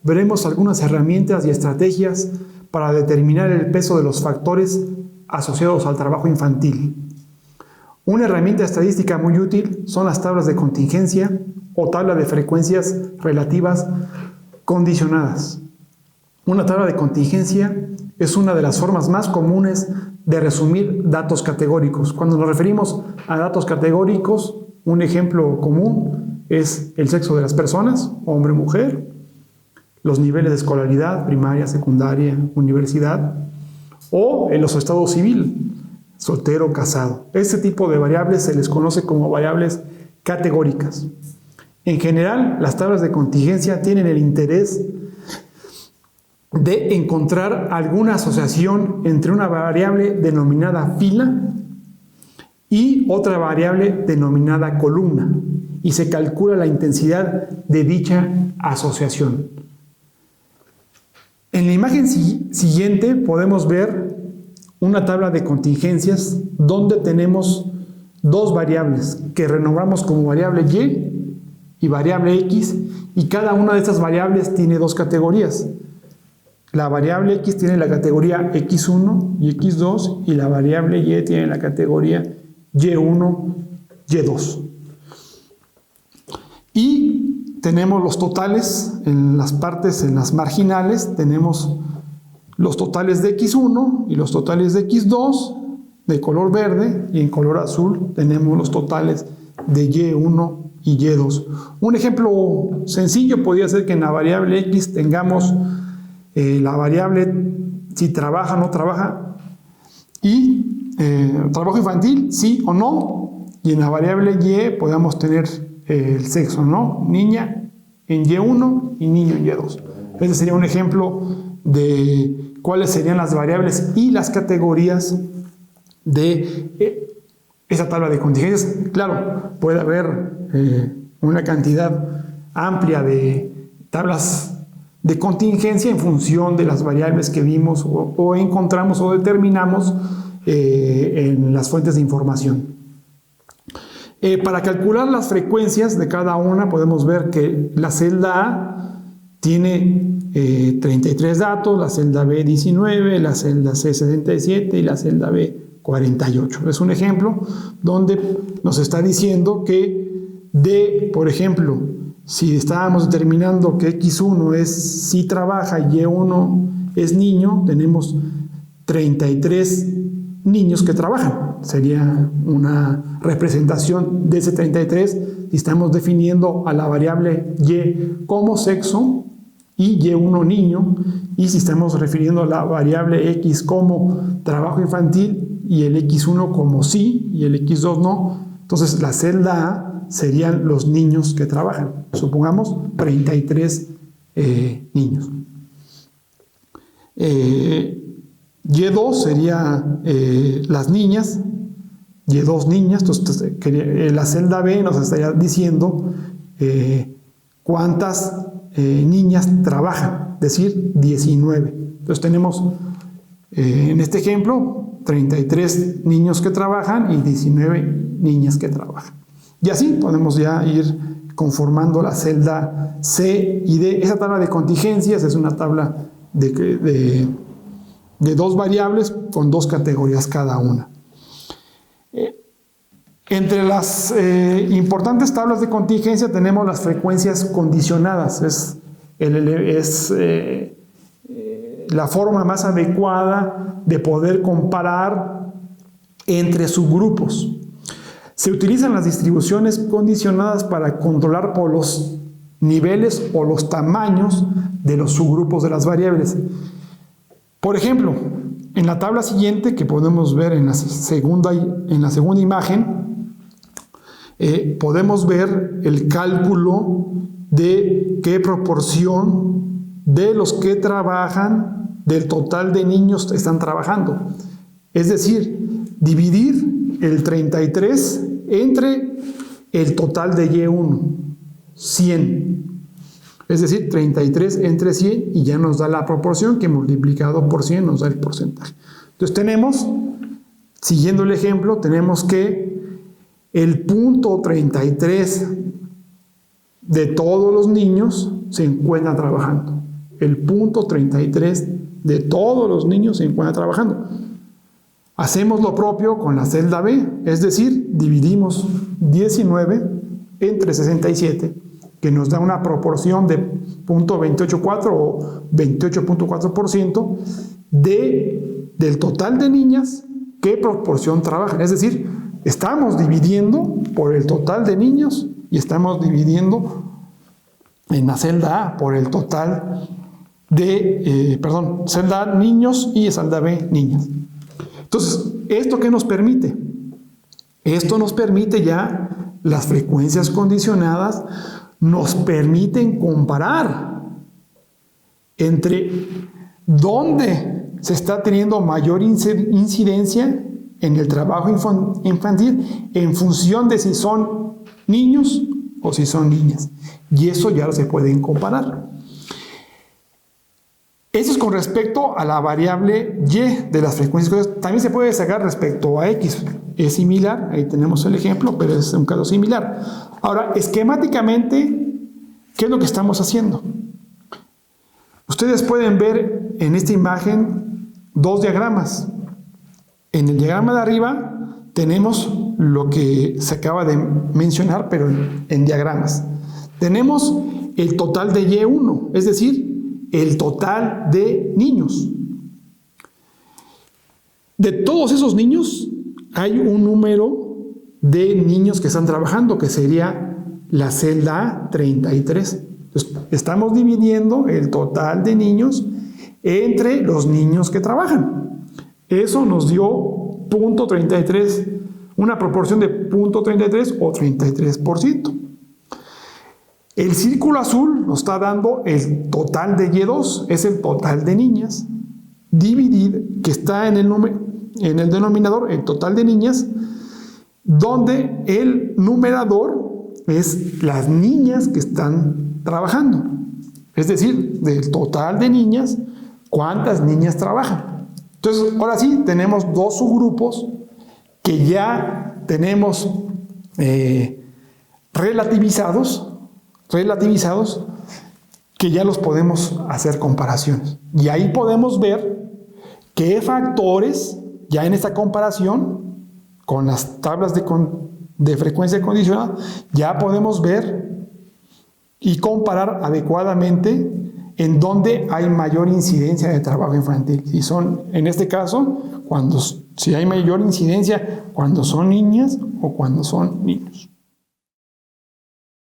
veremos algunas herramientas y estrategias para determinar el peso de los factores asociados al trabajo infantil. Una herramienta estadística muy útil son las tablas de contingencia o tabla de frecuencias relativas condicionadas. Una tabla de contingencia es una de las formas más comunes de resumir datos categóricos. Cuando nos referimos a datos categóricos, un ejemplo común es el sexo de las personas, hombre o mujer, los niveles de escolaridad, primaria, secundaria, universidad, o en los estados civil, soltero, casado. Este tipo de variables se les conoce como variables categóricas. En general, las tablas de contingencia tienen el interés de encontrar alguna asociación entre una variable denominada fila y otra variable denominada columna, y se calcula la intensidad de dicha asociación. En la imagen siguiente podemos ver una tabla de contingencias donde tenemos dos variables que renombramos como variable y variable X, y cada una de estas variables tiene dos categorías. La variable X tiene la categoría X1 y X2, y la variable Y tiene la categoría Y1, Y2. Y tenemos los totales en las partes, en las marginales, tenemos los totales de X1 y los totales de X2 de color verde, y en color azul tenemos los totales de Y1 y Y2. Un ejemplo sencillo podría ser que en la variable X tengamos la variable si trabaja o no trabaja, y trabajo infantil, sí o no, y en la variable Y podamos tener el sexo, ¿no? Niña en Y1 y niño en Y2. Ese sería un ejemplo de cuáles serían las variables y las categorías de esa tabla de contingencias. Claro, puede haber una cantidad amplia de tablas de contingencia en función de las variables que vimos o encontramos o determinamos en las fuentes de información. Para calcular las frecuencias de cada una podemos ver que la celda A tiene 33 datos, la celda B 19, la celda C 77 y la celda B 48. Es un ejemplo donde nos está diciendo que por ejemplo, si estábamos determinando que X1 es si trabaja y Y1 es niño, tenemos 33 niños que trabajan. Sería una representación de ese 33 y estamos definiendo a la variable Y como sexo y Y1 niño, y si estamos refiriendo a la variable X como trabajo infantil y el X1 como sí y el X2 no, entonces la celda A serían los niños que trabajan. Supongamos 33 niños. Y2 sería las niñas, Y2 niñas. Entonces la celda B nos estaría diciendo cuántas niñas trabajan, es decir, 19. Entonces tenemos en este ejemplo 33 niños que trabajan y 19 niñas que trabajan. Y así podemos ya ir conformando la celda C y D. Esa tabla de contingencias es una tabla de dos variables con dos categorías cada una. Entre las importantes tablas de contingencia tenemos las frecuencias condicionadas. Es la forma más adecuada de poder comparar entre subgrupos. Se utilizan las distribuciones condicionadas para controlar por los niveles o los tamaños de los subgrupos de las variables. Por ejemplo, en la tabla siguiente que podemos ver en la segunda imagen, podemos ver el cálculo de qué proporción de los que trabajan del total de niños están trabajando. Es decir, dividir el 33 entre el total de Y1, 100. Es decir, 33 entre 100 y ya nos da la proporción que multiplicado por 100 nos da el porcentaje. Entonces tenemos, siguiendo el ejemplo, tenemos que el punto 33 de todos los niños se encuentran trabajando. el punto 33 de todos los niños se encuentran trabajando. Hacemos lo propio con la celda B, es decir, dividimos 19 entre 67, que nos da una proporción de 0.284 o 28.4% del total de niñas. ¿Qué proporción trabajan? Es decir, estamos dividiendo por el total de niños y estamos dividiendo en la celda A por el total de, celda A niños y celda B niñas. Entonces, ¿esto qué nos permite? Esto nos permite ya, las frecuencias condicionadas nos permiten comparar entre dónde se está teniendo mayor incidencia en el trabajo infantil en función de si son niños o si son niñas. Y eso ya se pueden comparar. Eso es con respecto a la variable Y de las frecuencias. También se puede sacar respecto a X. Es similar, ahí tenemos el ejemplo, pero es un caso similar. Ahora, esquemáticamente, ¿qué es lo que estamos haciendo? Ustedes pueden ver en esta imagen dos diagramas. En el diagrama de arriba tenemos lo que se acaba de mencionar, pero en diagramas. Tenemos el total de Y1, es decir, el total de niños. De todos esos niños, hay un número de niños que están trabajando, que sería la celda A33. Entonces, estamos dividiendo el total de niños entre los niños que trabajan. Eso nos dio 0.33, una proporción de 0.33 o 33%. El círculo azul nos está dando el total de Y2, es el total de niñas, dividido, que está en el denominador, el total de niñas, donde el numerador es las niñas que están trabajando. Es decir, del total de niñas, ¿cuántas niñas trabajan? Entonces, ahora sí, tenemos dos subgrupos que ya tenemos relativizados, que ya los podemos hacer comparaciones. Y ahí podemos ver qué factores, ya en esta comparación, con las tablas de frecuencia condicionada, ya podemos ver y comparar adecuadamente en dónde hay mayor incidencia de trabajo infantil. Si son, en este caso, si hay mayor incidencia cuando son niñas o cuando son niños.